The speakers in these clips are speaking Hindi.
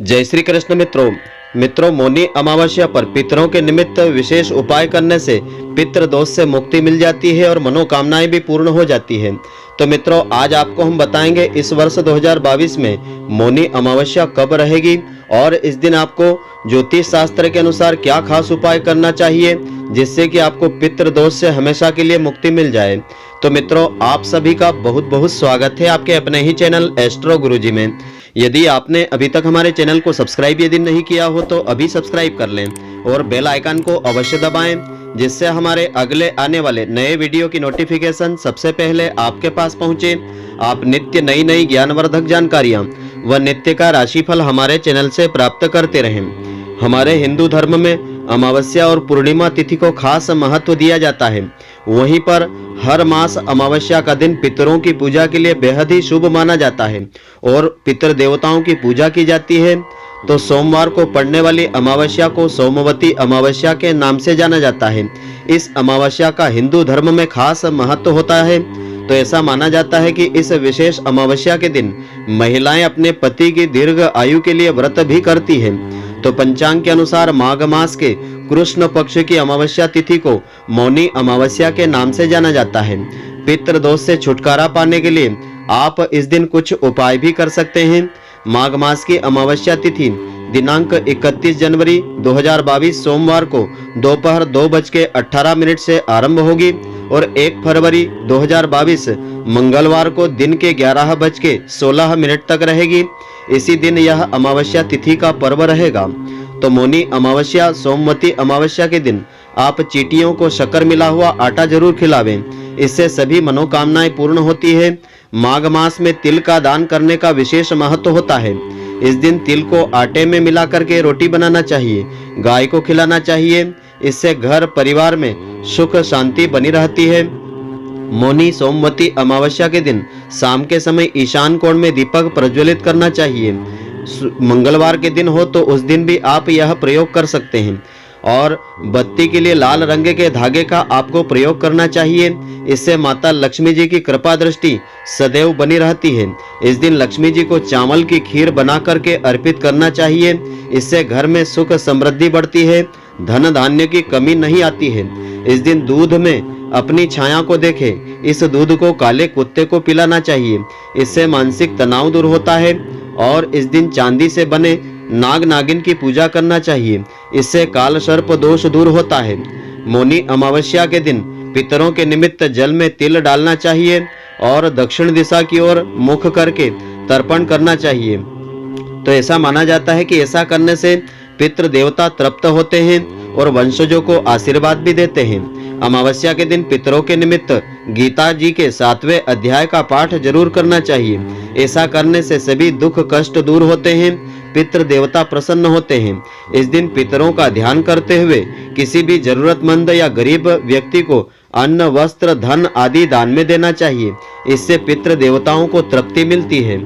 जय श्री कृष्ण मित्रों मौनी अमावस्या पर पितरों के निमित्त विशेष उपाय करने से पितृ दोष से मुक्ति मिल जाती है और मनोकामनाएं भी पूर्ण हो जाती है। तो मित्रों, आज आपको हम बताएंगे इस वर्ष 2022 में मौनी अमावस्या कब रहेगी और इस दिन आपको ज्योतिष शास्त्र के अनुसार क्या खास उपाय करना चाहिए जिससे कि आपको पितृ दोष से हमेशा के लिए मुक्ति मिल जाए। तो मित्रों, आप सभी का बहुत बहुत स्वागत है आपके अपने ही चैनल एस्ट्रो गुरुजी में। यदि आपने अभी तक हमारे चैनल को सब्सक्राइब यदि नहीं किया हो तो अभी सब्सक्राइब कर लें और बेल आइकन को अवश्य दबाएं जिससे हमारे अगले आने वाले नए वीडियो की नोटिफिकेशन सबसे पहले आपके पास पहुंचे। आप नित्य नई ज्ञानवर्धक जानकारियां व नित्य का राशिफल हमारे चैनल से प्राप्त करते रहें। हमारे हिंदू धर्म में अमावस्या और पूर्णिमा तिथि को खास महत्व दिया जाता है। वहीं पर हर मास अमावस्या का दिन पितरों की पूजा के लिए बेहद ही शुभ माना जाता है और पितृ देवताओं की पूजा की जाती है। तो सोमवार को पड़ने वाली अमावस्या को सोमवती अमावस्या के नाम से जाना जाता है। इस अमावस्या का हिंदू धर्म में खास महत्व होता है। तो ऐसा माना जाता है कि इस विशेष अमावस्या के दिन महिलाएं अपने पति की दीर्घ आयु के लिए व्रत भी करती हैं। तो पंचांग के अनुसार माघ मास के कृष्ण पक्ष की अमावस्या तिथि को मौनी अमावस्या के नाम से जाना जाता है। पितृ दोष से छुटकारा पाने के लिए आप इस दिन कुछ उपाय भी कर सकते हैं। माघ मास की अमावस्या तिथि दिनांक 31 जनवरी 2022 सोमवार को दोपहर 2:18 से आरंभ होगी और 1 फरवरी 2022 मंगलवार को दिन के 11:16 तक रहेगी। इसी दिन यह अमावस्या तिथि का पर्व रहेगा। तो मौनी अमावस्या सोमवती अमावस्या के दिन आप चींटियों को शक्कर मिला हुआ आटा जरूर खिलावें, इससे सभी मनोकामनाएं पूर्ण होती है। माघ मास में तिल का दान करने का विशेष महत्व होता है। इस दिन तिल को आटे में मिला करके रोटी बनाना चाहिए, गाय को खिलाना चाहिए। इससे घर परिवार में सुख शांति बनी रहती है। मौनी सोमवती अमावस्या के दिन शाम के समय ईशान कोण में दीपक प्रज्वलित करना चाहिए। मंगलवार के दिन हो तो उस दिन भी आप यह प्रयोग कर सकते हैं। और बत्ती के लिए लाल रंग के धागे का आपको प्रयोग करना चाहिए। इससे माता लक्ष्मी जी की कृपा दृष्टि सदैव बनी रहती है। इस दिन लक्ष्मी जी को चावल की खीर बना करके अर्पित करना चाहिए। इससे घर में सुख समृद्धि बढ़ती है, धन धान्य की कमी नहीं आती है। इस दिन दूध में अपनी छाया को देखें। इस दूध को काले कुत्ते को पिलाना चाहिए, इससे मानसिक तनाव दूर होता है। और इस दिन चांदी से बने नाग नागिन की पूजा करना चाहिए, इससे काल सर्प दोष दूर होता है। मौनी अमावस्या के दिन पितरों के निमित्त जल में तिल डालना चाहिए और दक्षिण दिशा की ओर मुख करके तर्पण करना चाहिए। तो ऐसा माना जाता है कि ऐसा करने से पितृ देवता तृप्त होते हैं और वंशजों को आशीर्वाद भी देते हैं। अमावस्या के दिन पितरों के निमित्त गीता जी के 7वें अध्याय का पाठ जरूर करना चाहिए। ऐसा करने से सभी दुख कष्ट दूर होते हैं, पितृ देवता प्रसन्न होते हैं। इस दिन पितरों का ध्यान करते हुए किसी भी जरूरतमंद या गरीब व्यक्ति को अन्न वस्त्र धन आदि दान में देना चाहिए। इससे पितृ देवताओं को तृप्ति मिलती है।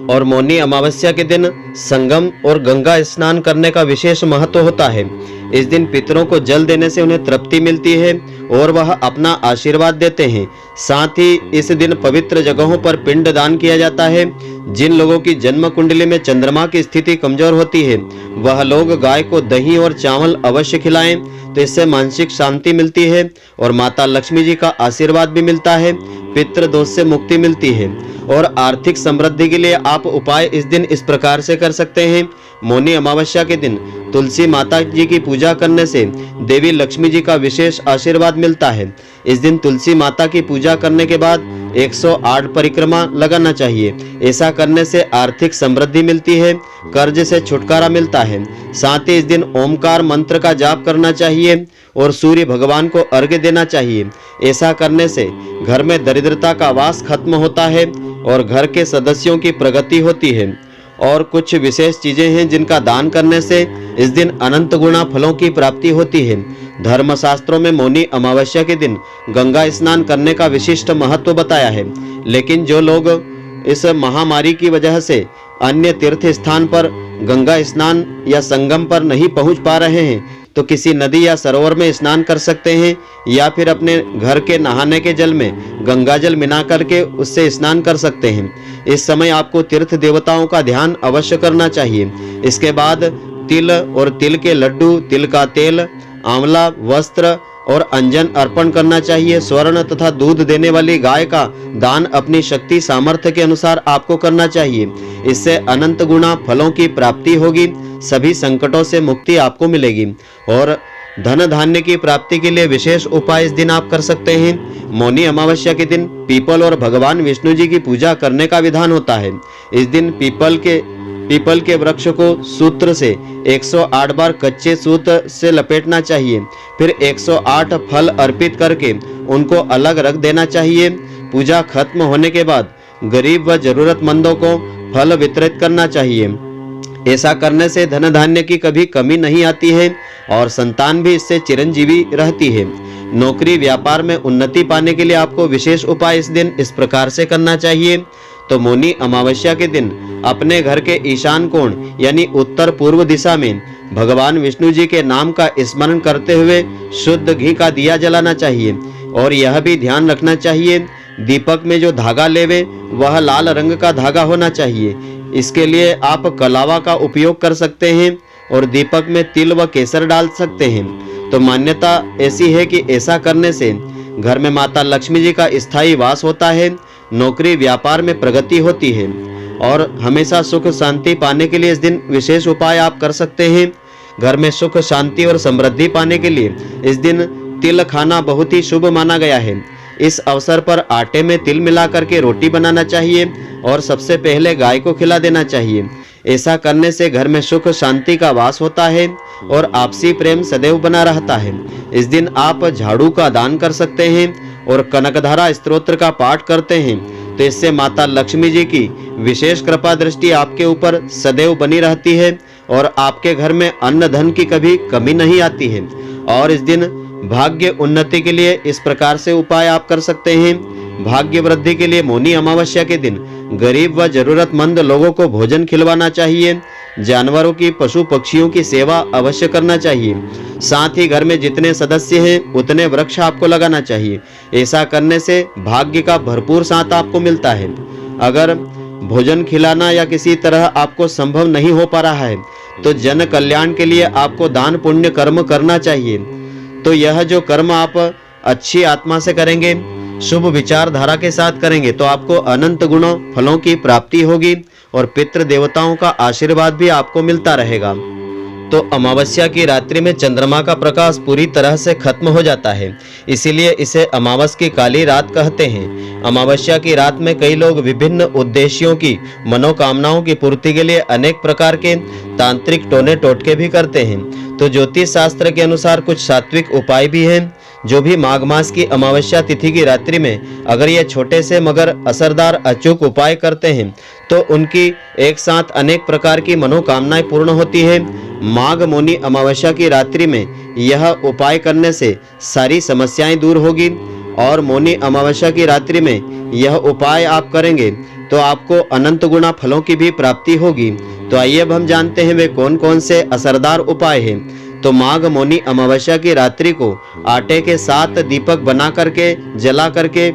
और मौनी अमावस्या के दिन संगम और गंगा स्नान करने का विशेष महत्व होता है। इस दिन पितरों को जल देने से उन्हें तृप्ति मिलती है और वह अपना आशीर्वाद देते हैं। साथ ही इस दिन पवित्र जगहों पर पिंड दान किया जाता है। जिन लोगों की जन्म कुंडली में चंद्रमा की स्थिति कमजोर होती है वह लोग गाय को दही और चावल अवश्य खिलाएं, तो इससे मानसिक शांति मिलती है और माता लक्ष्मी जी का आशीर्वाद भी मिलता है। पितृ दोष से मुक्ति मिलती है। और आर्थिक समृद्धि के लिए आप उपाय इस दिन इस प्रकार से कर सकते हैं। मौनी अमावस्या के दिन तुलसी माता जी की पूजा करने से देवी लक्ष्मी जी का विशेष आशीर्वाद मिलता है। इस दिन तुलसी माता की पूजा करने के बाद 108 परिक्रमा लगाना चाहिए। ऐसा करने से आर्थिक समृद्धि मिलती है, कर्ज से छुटकारा मिलता है। साथ ही इस दिन ओमकार मंत्र का जाप करना चाहिए और सूर्य भगवान को अर्घ्य देना चाहिए। ऐसा करने से घर में दरिद्रता का वास खत्म होता है और घर के सदस्यों की प्रगति होती है। और कुछ विशेष चीजें हैं जिनका दान करने से इस दिन अनंत गुणा फलों की प्राप्ति होती है। धर्मशास्त्रों में मौनी अमावस्या के दिन गंगा स्नान करने का विशिष्ट महत्व बताया है। लेकिन जो लोग इस महामारी की वजह से अन्य तीर्थ स्थान पर गंगा स्नान या संगम पर नहीं पहुंच पा रहे हैं तो किसी नदी या सरोवर में स्नान कर सकते हैं, या फिर अपने घर के नहाने के जल में गंगा जल मिला करके उससे स्नान कर सकते हैं। इस समय आपको तीर्थ देवताओं का ध्यान अवश्य करना चाहिए। इसके बाद तिल और तिल के लड्डू, तिल का तेल, आंवला, वस्त्र और अंजन अर्पण करना चाहिए। स्वर्ण तथा दूध देने वाली गाय का दान अपनी शक्ति सामर्थ्य के अनुसार आपको करना चाहिए। इससे अनंत गुना फलों की प्राप्ति होगी, सभी संकटों से मुक्ति आपको मिलेगी। और धन धान्य की प्राप्ति के लिए विशेष उपाय इस दिन आप कर सकते हैं। मौनी अमावस्या के दिन पीपल और भगवान विष्णु जी की पूजा करने का विधान होता है। इस दिन पीपल के वृक्ष को सूत्र से 108 बार कच्चे सूत्र से लपेटना चाहिए। फिर 108 फल अर्पित करके उनको अलग रख देना चाहिए। पूजा खत्म होने के बाद गरीब व जरूरतमंदों को फल वितरित करना चाहिए। ऐसा करने से धन धान्य की कभी कमी नहीं आती है और संतान भी इससे चिरंजीवी रहती है। नौकरी व्यापार में उन्नति पाने के लिए आपको विशेष उपाय इस दिन इस प्रकार से करना चाहिए। तो मौनी अमावस्या के दिन अपने घर के ईशान कोण यानी उत्तर पूर्व दिशा में भगवान विष्णु जी के नाम का स्मरण करते हुए शुद्ध घी का दिया जलाना चाहिए। और यह भी ध्यान रखना चाहिए दीपक में जो धागा लेवे वह लाल रंग का धागा होना चाहिए। इसके लिए आप कलावा का उपयोग कर सकते हैं और दीपक में तिल व केसर डाल सकते हैं। तो मान्यता ऐसी है कि ऐसा करने से घर में माता लक्ष्मी जी का स्थायी वास होता है, नौकरी व्यापार में प्रगति होती है और हमेशा सुख शांति पाने के लिए इस दिन विशेष उपाय आप कर सकते हैं। घर में सुख शांति और समृद्धि पाने के लिए इस दिन तिल खाना बहुत ही शुभ माना गया है। इस अवसर पर आटे में तिल मिला करके रोटी बनाना चाहिए और सबसे पहले गाय को खिला देना चाहिए। ऐसा करने से घर में सुख शांति का वास होता है और आपसी प्रेम सदैव बना रहता है। इस दिन आप झाड़ू का दान कर सकते हैं और कनकधारा स्तोत्र का पाठ करते हैं, तो इससे माता लक्ष्मी जी की विशेष कृपा दृष्टि आपके ऊपर सदैव बनी रहती है और आपके घर में अन्न धन की कभी कमी नहीं आती है। और इस दिन भाग्य उन्नति के लिए इस प्रकार से उपाय आप कर सकते हैं। भाग्य वृद्धि के लिए मौनी अमावस्या के दिन गरीब व जरूरतमंद लोगों को भोजन खिलवाना चाहिए। जानवरों की, पशु पक्षियों की सेवा अवश्य करना चाहिए। साथ ही घर में जितने सदस्य हैं उतने वृक्ष आपको लगाना चाहिए। ऐसा करने से भाग्य का भरपूर साथ आपको मिलता है। अगर भोजन खिलाना या किसी तरह आपको संभव नहीं हो पा रहा है तो जन कल्याण के लिए आपको दान पुण्य कर्म करना चाहिए। तो यह जो कर्म आप अच्छी आत्मा से करेंगे, शुभ विचारधारा के साथ करेंगे, तो आपको अनंत गुणों फलों की प्राप्ति होगी और पितृ देवताओं का आशीर्वाद भी आपको मिलता रहेगा। तो अमावस्या की रात्रि में चंद्रमा का प्रकाश पूरी तरह से खत्म हो जाता है, इसीलिए इसे अमावस की काली रात कहते हैं। अमावस्या की रात में कई लोग विभिन्न उद्देश्यों की मनोकामनाओं की पूर्ति के लिए अनेक प्रकार के तांत्रिक टोने टोटके भी करते हैं। तो ज्योतिष शास्त्र के अनुसार कुछ सात्विक उपाय भी हैं जो भी माघ मास की अमावस्या तिथि की रात्रि में अगर ये छोटे से मगर असरदार अचूक उपाय करते हैं तो उनकी एक साथ अनेक प्रकार की मनोकामनाएं पूर्ण होती है। माघ मौनी अमावस्या की रात्रि में यह उपाय करने से सारी समस्याएं दूर होगी और मौनी अमावस्या की रात्रि में यह उपाय आप करेंगे तो आपको अनंत गुना फलों की भी प्राप्ति होगी। तो आइए अब हम जानते हैं वे कौन कौन से असरदार उपाय हैं। तो माघ मौनी अमावस्या की रात्रि को आटे के 7 दीपक बना करके जला करके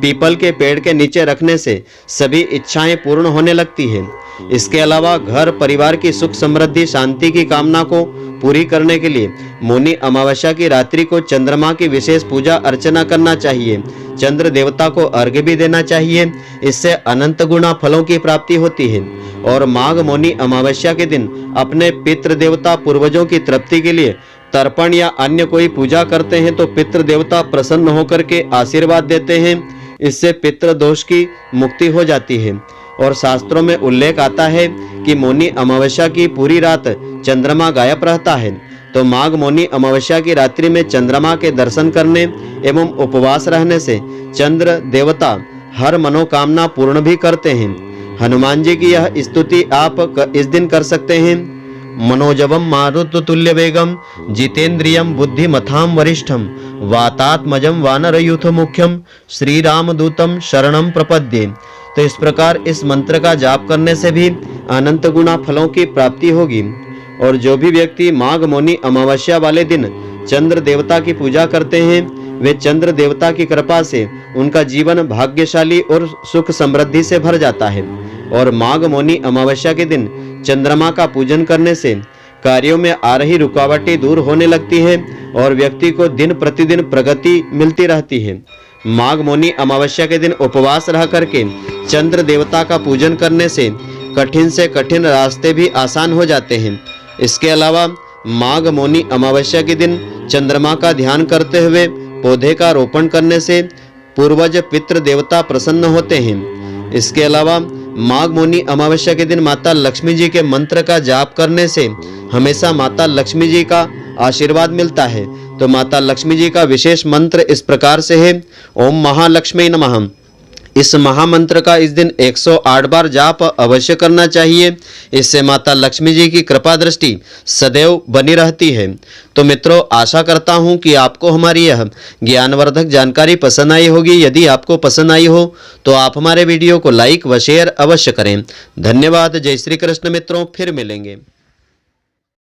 पीपल के पेड़ के नीचे रखने से सभी इच्छाएं पूर्ण होने लगती हैं। इसके अलावा घर परिवार की सुख समृद्धि शांति की कामना को पूरी करने के लिए मौनी अमावस्या की रात्रि को चंद्रमा की विशेष पूजा अर्चना करना चाहिए। चंद्र देवता को अर्घ्य भी देना चाहिए, इससे अनंत गुना फलों की प्राप्ति होती है। और माघ मौनी अमावस्या के दिन अपने पितृ देवता पूर्वजों की तृप्ति के लिए तर्पण या अन्य कोई पूजा करते हैं तो पितृ देवता प्रसन्न होकर के आशीर्वाद देते हैं। इससे पितृ दोष की मुक्ति हो जाती है। और शास्त्रों में उल्लेख आता है कि मौनी अमावस्या की पूरी रात चंद्रमा गायब रहता है। तो माघ मौनी अमावस्या की रात्रि में चंद्रमा के दर्शन करने एवं उपवास रहने से चंद्र देवता हर मनोकामना पूर्ण भी करते हैं। हनुमान जी की यह स्तुति आप इस दिन कर सकते हैं। मनोजवम मारुततुल्य वेगम जितेंद्रियम बुद्धिमतां वरिष्ठम वातात्मजं वानरयूथ मुख्यम श्री रामदूतम शरणम प्रपद्ये। तो इस प्रकार इस मंत्र का जाप करने से भी अनंत गुना फलों की प्राप्ति होगी। और जो भी व्यक्ति माघ मौनी अमावस्या वाले दिन चंद्र देवता की पूजा करते हैं वे चंद्र देवता की कृपा से उनका जीवन भाग्यशाली और सुख समृद्धि से भर जाता है। और माघ मौनी अमावस्या के दिन चंद्रमा का पूजन करने से कार्यों में आ रही रुकावटें दूर होने लगती है और व्यक्ति को दिन प्रतिदिन प्रगति मिलती रहती है। माघ मौनी अमावस्या के दिन उपवास रह करके चंद्र देवता का पूजन करने से कठिन से कठिन रास्ते भी आसान हो जाते हैं। इसके अलावा माघ मौनी अमावस्या के दिन चंद्रमा का ध्यान करते हुए पौधे का रोपण करने से पूर्वज पितृ देवता प्रसन्न होते हैं। इसके अलावा माघ मौनी अमावस्या के दिन माता लक्ष्मी जी के मंत्र का जाप करने से हमेशा माता लक्ष्मी जी का आशीर्वाद मिलता है। तो माता लक्ष्मी जी का विशेष मंत्र इस प्रकार से है, ओम महालक्ष्मी नमः। इस महामंत्र का इस दिन 108 बार जाप अवश्य करना चाहिए। इससे माता लक्ष्मी जी की कृपा दृष्टि सदैव बनी रहती है। तो मित्रों, आशा करता हूं कि आपको हमारी यह ज्ञानवर्धक जानकारी पसंद आई होगी। यदि आपको पसंद आई हो तो आप हमारे वीडियो को लाइक व शेयर अवश्य करें। धन्यवाद। जय श्री कृष्ण मित्रों, फिर मिलेंगे।